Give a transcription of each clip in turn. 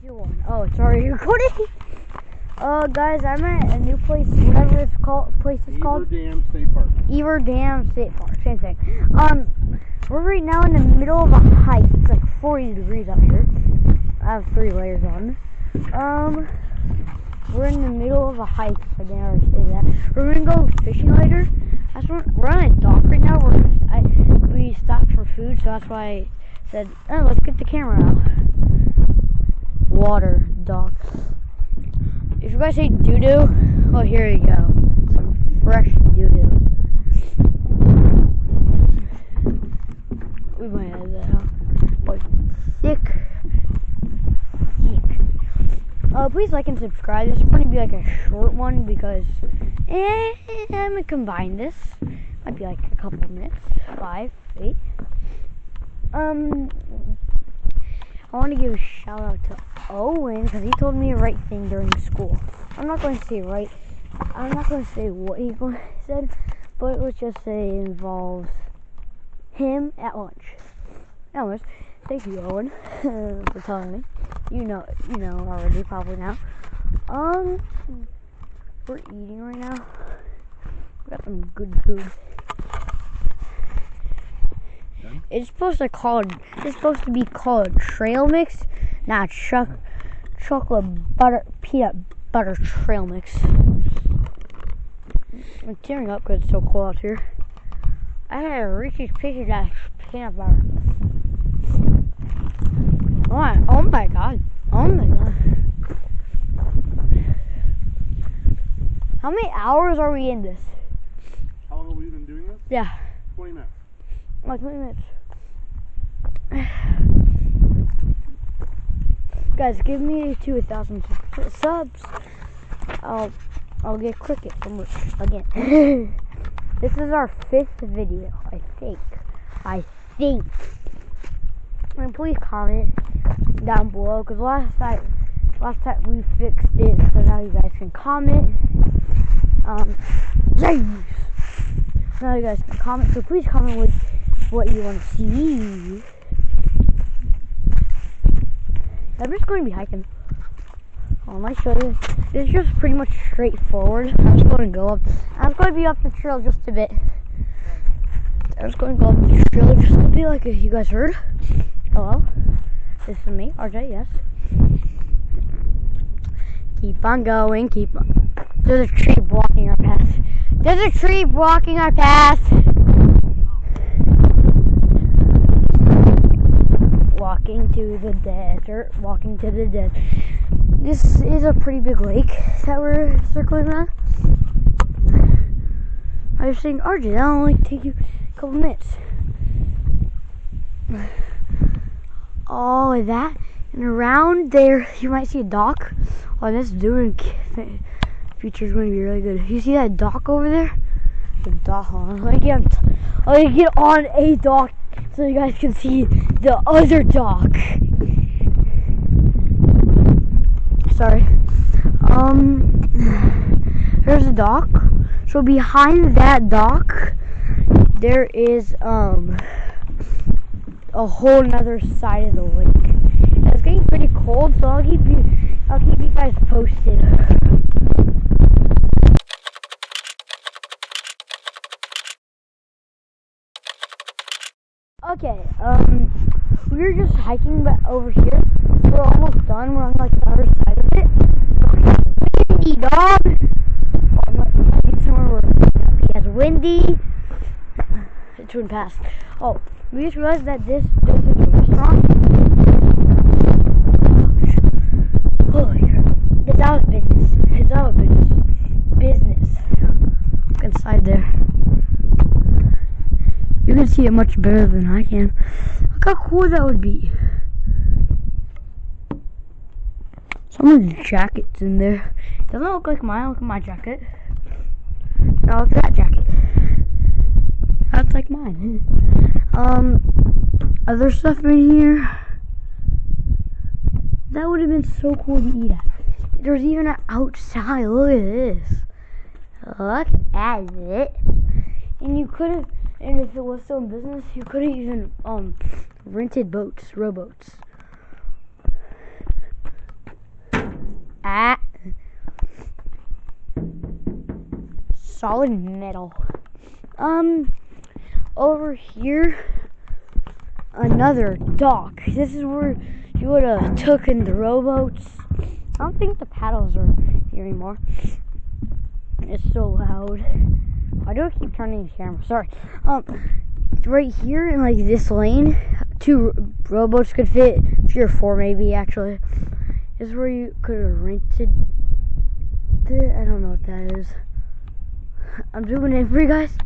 doing? Oh, sorry, recording. Guys, I'm at a new place, whatever it's called. Beaver Dam State Park. Beaver Dam State Park, same thing. We're right now in the middle of a hike. It's like 40 degrees up here. I have 3 layers on. We're in the middle of a hike. I didn't already say that. We're gonna go fishing later. We're on a dock right now. We stopped for food, so that's why I said, oh, let's get the camera out. Water, dock. If you guys say doo-doo, well, here you go. Some fresh doo-doo. We might have that out. But sick. Please like and subscribe. This is going to be like a short one because I'm going to combine this. Might be like a couple minutes. 5, 8. I want to give a shout out to Owen because he told me the right thing during school. I'm not going to say what he said, but let's just say it involves him at lunch. Anyways, thank you, Owen, for telling me. You know already probably now. We're eating right now. We got some good food. It's supposed to be called trail mix, not chocolate butter peanut butter trail mix. I'm tearing up because it's so cold out here. I had a Reese's Pieces of peanut butter. Oh my god. How many hours are we in this? How long have we been doing this? Yeah. 20 minutes. Like 20 minutes. Guys, give me to 1,000 subs. I'll get cricket from Rich again. This is our 5th video, I think. And please comment down below because last time we fixed it, so now you guys can comment. Now you guys can comment, so please comment with what you want to see. I'm just going to be hiking. I might show you. It's just pretty much straightforward. I'm just going to go up. I'm going to be up the trail just a bit. I'm just going to go up the trail just a bit, like you guys heard. Hello, this is me, RJ. Yes. Keep on going. Keep on. There's a tree blocking our path. Walking to the desert. This is a pretty big lake that we're circling around. I was saying, RJ, that'll only take you a couple minutes. All of that, and around there, you might see a dock. Oh, this during future is going to be really good. You see that dock over there? The dock on. Let me get on a dock so you guys can see the other dock. Sorry. There's a dock. So behind that dock, there is a whole nother side of the lake. And it's getting pretty cold, so I'll keep you guys posted. Okay, we're just hiking over here. We're almost done. We're on like the other side of it. Windy, dog. I'm like hiking somewhere where it's windy. It's went past. Oh, we just realized that this is a restaurant. Holy crap. It's out of business. Look inside there. You can see it much better than I can. Look how cool that would be. Someone's jacket's in there. Doesn't it look like mine? Look at my jacket. Now look at that jacket. That's like mine. Other stuff in here. That would have been so cool to eat at. There's even an outside. Look at this. Look at it. And you could have. And if it was still in business, you could have even rented boats, rowboats. Ah. Solid metal. Over here, another dock. This is where you would have taken the rowboats. I don't think the paddles are here anymore. It's so loud. Why do I keep turning the camera? Sorry. Right here in like this lane, 2 rowboats could fit. 3 or 4 maybe actually. This is where you could have rented it. I don't know what that is. I'm zooming in for you guys.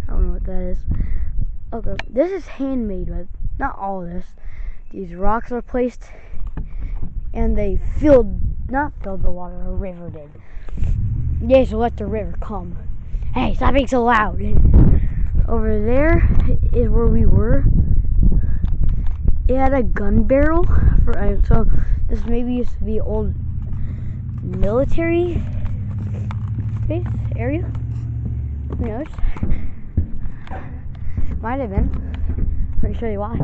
I don't know what that is. Okay, this is handmade, but not all of this. These rocks are placed, and they not filled the water, a river did. Yeah, so let the river come. Hey, stop being so loud. Over there is where we were. It had a gun barrel, so this maybe used to be old military base area. Who knows? Might have been. Let me show you why.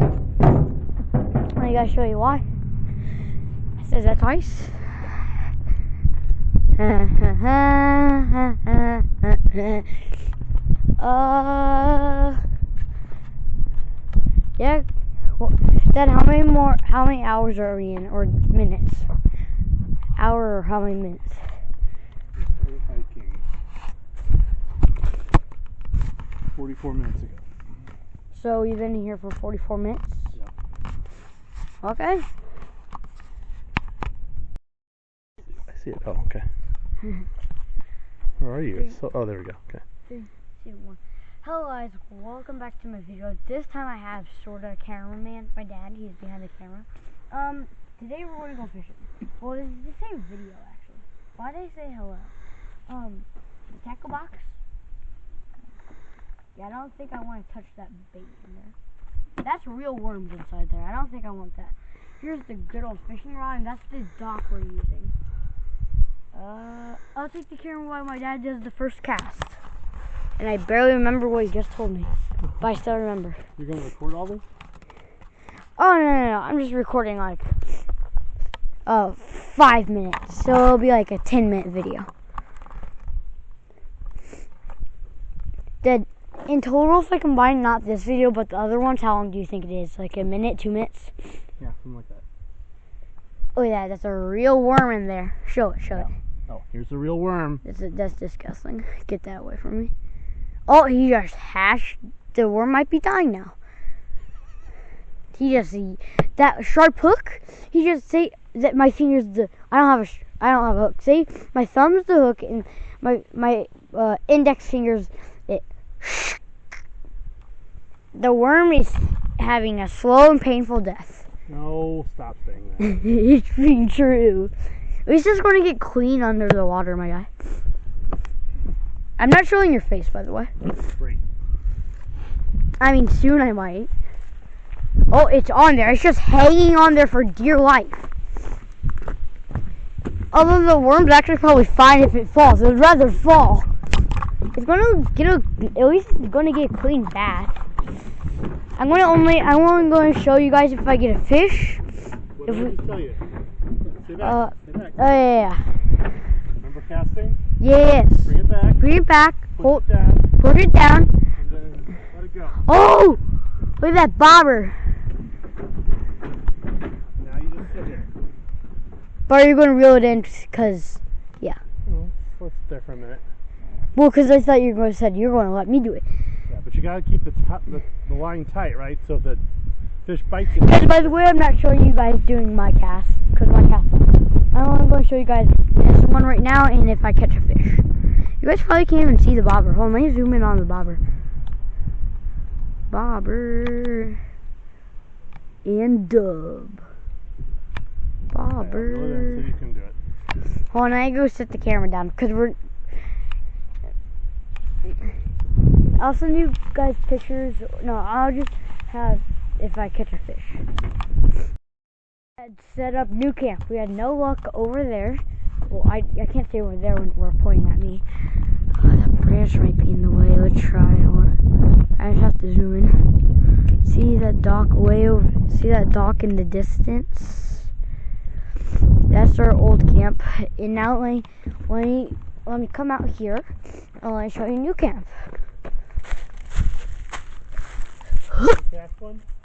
I gotta show you why. It says that twice. Yeah. Well, then how many hours are we in, or minutes? Hour or how many minutes? Hiking. 44 minutes ago. So you've been here for 44 minutes? Yeah. Okay. I see it. Oh, okay. Where are you? Oh, there we go. Okay. 3, 2, 1. Hello guys, welcome back to my video. This time I have sort of a cameraman, my dad, he's behind the camera. Today we're going to go fishing. Well, this is the same video actually. Why did I say hello? The tackle box. Yeah, I don't think I want to touch that bait in there. That's real worms inside there. I don't think I want that. Here's the good old fishing rod, and that's the dock we're using. I'll take the camera while my dad does the first cast. And I barely remember what he just told me, but I still remember. You're going to record all this? Oh, no. I'm just recording like 5 minutes. So it'll be like a 10-minute video. In total, if I combine not this video, but the other ones, how long do you think it is? Like a minute, 2 minutes? Yeah, something like that. Oh yeah, that's a real worm in there. Show it. Oh, here's the real worm. That's disgusting. Get that away from me. Oh, he just hashed. The worm might be dying now. That sharp hook. He just say that my finger's I don't have a hook. Say my thumb's the hook and my index finger's it. The worm is having a slow and painful death. No, stop saying that. It's being true. It's just going to get clean under the water, my guy. I'm not showing your face, by the way. Great. I mean, soon I might. Oh, it's on there. It's just hanging on there for dear life. Although the worm's actually probably fine if it falls. It would rather fall. It's going to get at least it's going to get a clean bath. I'm only going to show you guys if I get a fish. What did I just tell you? Stay back. Stay back. Yeah. Remember casting? Yes. Bring it back. Bring it back. Put it down. Put it down. And then let it go. Oh! Look at that bobber. Now you just sit here. But are you going to reel it in? Because, yeah. Well, let's sit there for a minute. Well, because I thought you were going to let me do it. Yeah, but you got to keep the line tight, right? So if the fish bites it. And by the way, I'm not showing you guys doing my cast. Because my cast, I'm going to show you guys this one right now and if I catch a fish. You guys probably can't even see the bobber. Hold on, let me zoom in on the bobber. Bobber. And dub. Bobber. Yeah, go there so you can do it. Hold on, I go sit the camera down because I'll send you guys pictures. No, I'll just have if I catch a fish. I had set up new camp. We had no luck over there. Well, I can't say over there when we're pointing at me. That branch might be in the way. Let's try. I just have to zoom in. See that dock way over? See that dock in the distance? That's that's our old camp. And now let me come out here and let me show you new camp.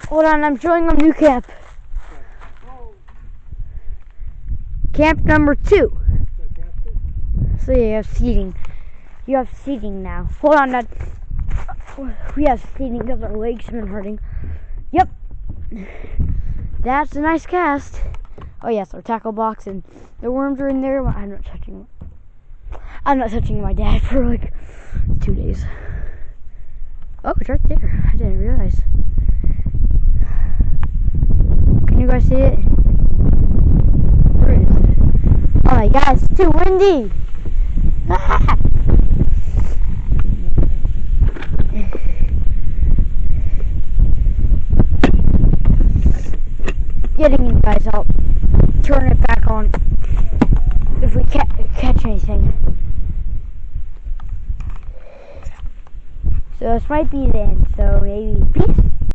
Hold on, I'm showing them new camp. Camp number 2. So you have seating. You have seating now. Hold on, Dad. We have seating because our legs have been hurting. Yep. That's a nice cast. Oh yes, our tackle box and the worms are in there. I'm not touching my dad for like 2 days. Oh, it's right there. I didn't realize. Can you guys see it? Where is it? Oh my god, it's too windy! Ah! Getting you guys out. Turn it back on if we catch anything. So this might be the end, so maybe peace.